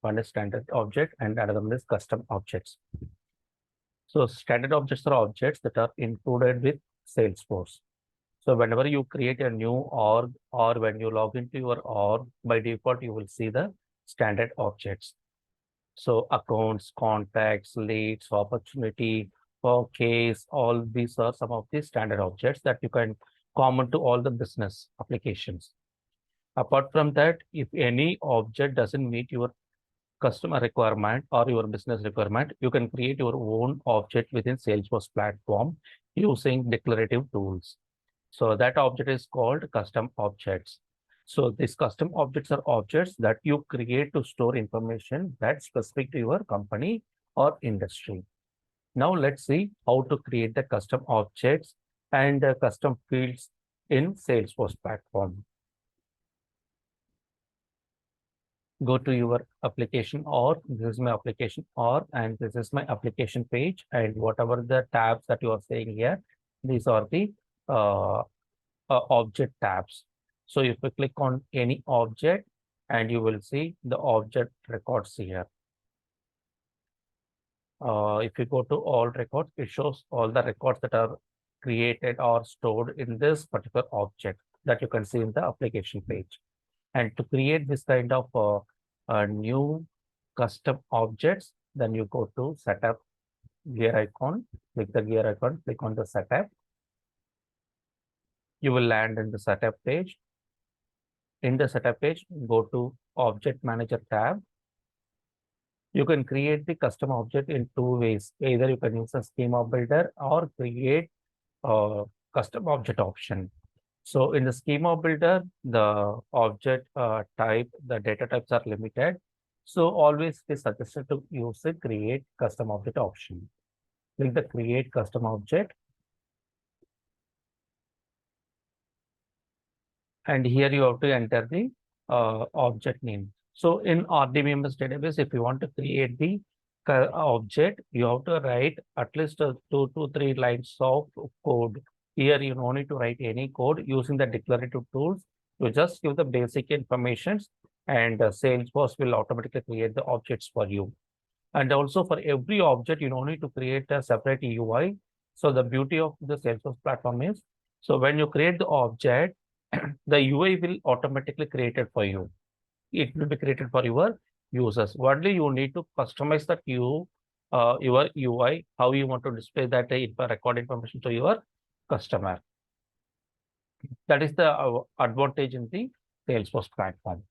One is standard object and another one is custom objects. So standard objects are objects that are included with Salesforce. So whenever you create a new org or when you log into your org, by default, you will see the standard objects. So accounts, contacts, leads, opportunity, or case, all these are some of the standard objects that you can common to all the business applications. Apart from that, if any object doesn't meet your customer requirement or your business requirement, you can create your own object within Salesforce platform using declarative tools. So that object is called custom objects. So these custom objects are objects that you create to store information that's specific to your company or industry. Now let's see how to create the custom objects and custom fields in Salesforce platform. Go to your application or this is my application or and this is my application page, and whatever the tabs that you are seeing here, these are the object tabs. So if you click on any object and you will see the object records here. If you go to all records, it shows all the records that are created or stored in this particular object that you can see in the application page. And to create this kind of new custom objects, then you go to setup gear icon, click the gear icon, click on the setup. You will land in the setup page. In the setup page, go to object manager tab. You can create the custom object in two ways. Either you can use a schema builder or create a custom object option. So in the schema builder, the object type, the data types are limited. So always it is suggested to use the create custom object option. Click the create custom object. And here you have to enter the object name. So in RDBMS database, if you want to create the object, you have to write at least 2 to 3 lines of code. Here you don't need to write any code using the declarative tools. You just give the basic information and Salesforce will automatically create the objects for you. And also for every object, you don't need to create a separate UI. So the beauty of the Salesforce platform is, so when you create the object, the UI will automatically create it for you. It will be created for your users. Only you need to customize that your UI, how you want to display that record information to your customer. That is the advantage in the Salesforce platform.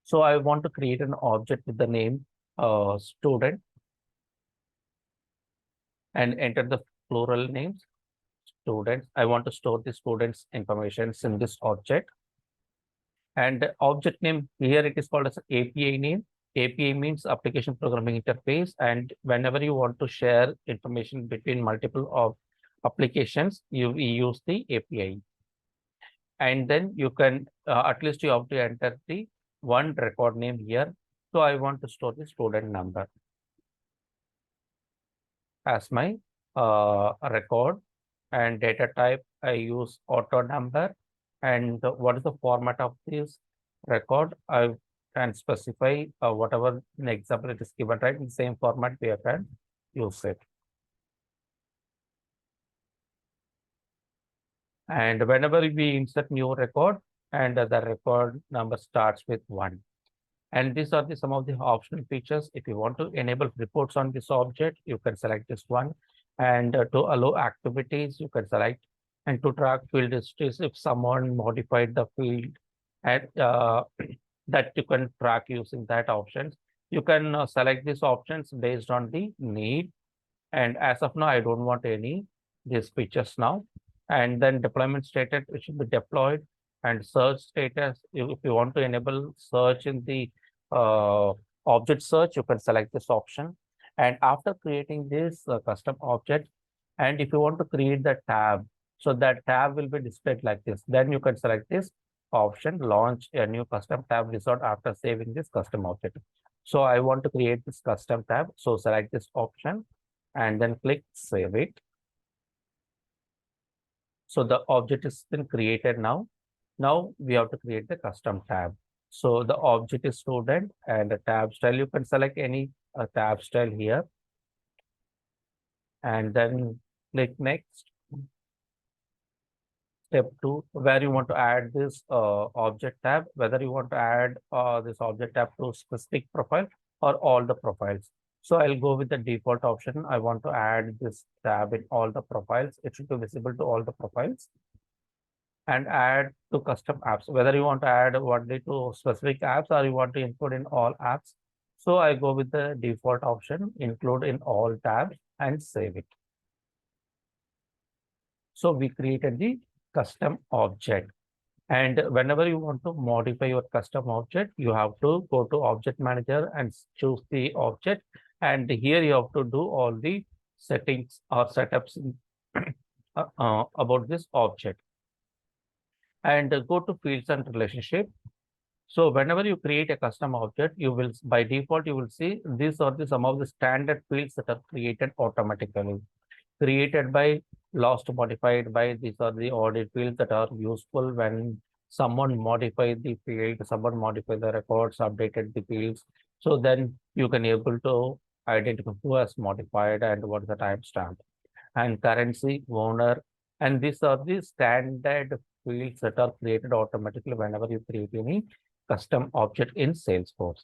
So I want to create an object with the name student and enter the plural names. Students. I want to store the students' information in this object. And object name here it is called as API name. API means application programming interface. And whenever you want to share information between multiple of applications, you use the API. And then you can at least you have to enter the one record name here. So I want to store the student number as my record, and data type I use auto number. And what is the format of this record? I can specify whatever in example it is given, right? In the same format we can use it. And whenever we insert new record, and the record number starts with 1. And these are some of the optional features. If you want to enable reports on this object, you can select this one. And to allow activities, you can select, and to track field histories if someone modified the field, and that you can track using that options. You can select these options based on the need. And as of now, I don't want any these features now. And then deployment status, it should be deployed. And search status, if you want to enable search in the object search, you can select this option. And after creating this custom object, and if you want to create the tab, so that tab will be displayed like this. Then you can select this option, launch a new custom tab result after saving this custom object. So I want to create this custom tab. So select this option and then click save it. So the object has been created now. Now we have to create the custom tab. So the object is student and the tab style. You can select any tab style here and then click next. Step 2, where you want to add this object tab, whether you want to add this object tab to specific profile or all the profiles. So I'll go with the default option. I want to add this tab in all the profiles. It should be visible to all the profiles. And add to custom apps, whether you want to add only to specific apps or you want to include in all apps. So I go with the default option, include in all tabs, and save it. So we created the custom object. And whenever you want to modify your custom object, you have to go to Object Manager and choose the object. And here you have to do all the settings or setups about this object. And go to Fields and Relationship. So whenever you create a custom object, you will, by default, you will see these are some of the standard fields that are created automatically. Created by, lost, modified by, these are the audit fields that are useful when someone modified the field, someone modified the records, updated the fields. So then you can able to identify who has modified and what is the timestamp. And currency, owner, and these are the standard fields that are created automatically whenever you create any custom object in Salesforce.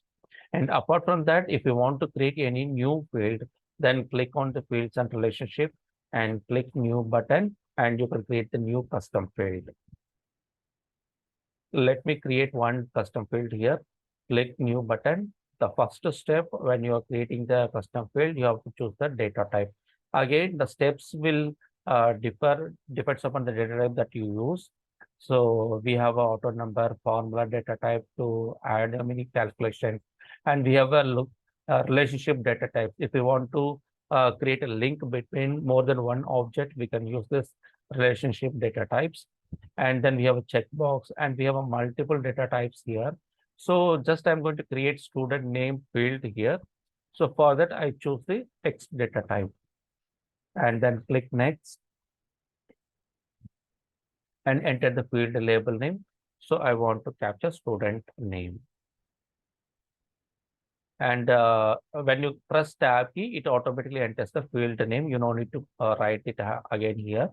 And apart from that, if you want to create any new field, then click on the fields and relationship and click new button and you can create the new custom field. Let me create one custom field here. Click new button. The first step when you are creating the custom field, you have to choose the data type. Again, the steps will depends upon the data type that you use. So we have a auto number formula data type to add a mini calculation, and we have a relationship data type. If you want to create a link between more than one object, we can use this relationship data types. And then we have a checkbox and we have a multiple data types here. So just I'm going to create student name field here. So for that, I choose the text data type and then click next and enter the field label name. So I want to capture student name. And when you press tab key, it automatically enters the field name. You don't need to write it again here.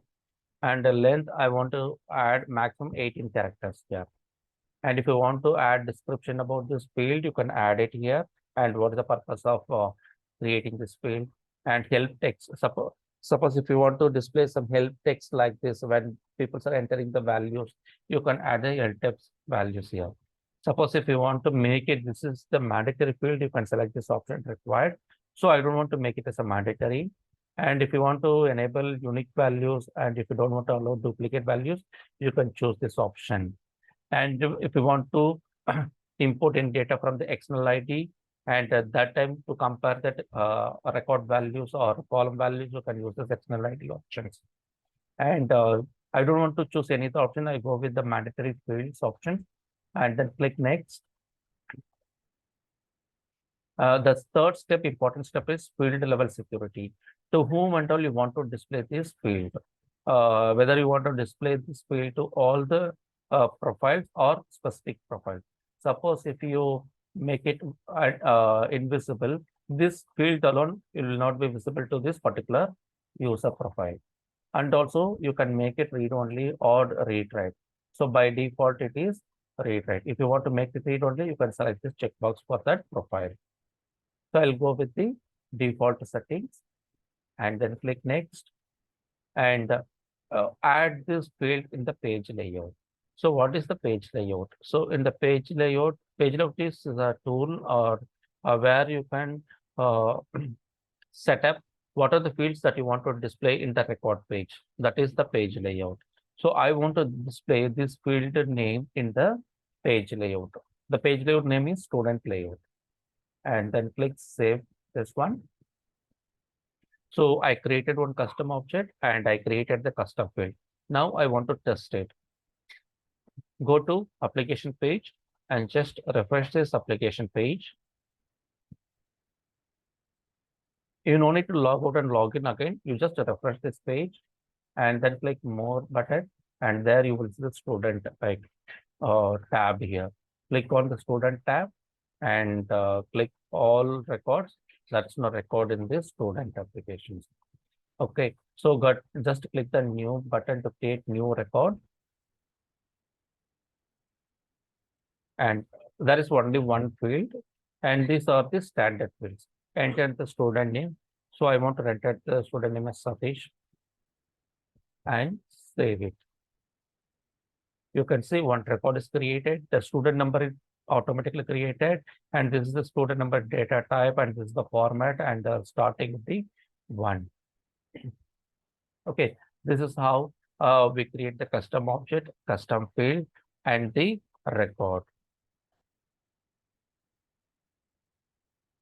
And the length, I want to add maximum 18 characters here. And if you want to add description about this field, you can add it here. And what is the purpose of creating this field? And help text. Suppose if you want to display some help text like this, when people are entering the values, you can add the help text values here. Suppose if you want to make it, this is the mandatory field, you can select this option required. So I don't want to make it as a mandatory. And if you want to enable unique values, and if you don't want to allow duplicate values, you can choose this option. And if you want to import in data from the external ID, and at that time to compare that record values or column values, you can use this external ID options. And I don't want to choose any other option. I go with the mandatory fields option and then click next. The third step, important step, is field level security. To whom and all you want to display this field. Whether you want to display this field to all the profiles or specific profiles. Suppose if you make it invisible, this field alone will not be visible to this particular user profile. And also you can make it read only or read write. So by default, it is read write. If you want to make it read only, you can select this checkbox for that profile. So I'll go with the default settings and then click next and add this field in the page layout. So what is the page layout? So in the page layout is a tool or where you can set up what are the fields that you want to display in the record page. That is the page layout. So I want to display this field name in the page layout. The page layout name is student layout. And then click save this one. So I created one custom object and I created the custom field. Now I want to test it. Go to application page and just refresh this application page. You don't need to log out and log in again. You just refresh this page and then click more button. And there you will see the student like tab here. click on the student tab and click all records. That's no record in this student applications. Okay, so just click the new button to create new record. And there is only one field, and these are the standard fields. Enter the student name. So I want to enter the student name as Satish and save it. You can see one record is created, the student number is automatically created, and this is the student number data type, and this is the format, and the starting with the 1. Okay, this is how we create the custom object, custom field, and the record.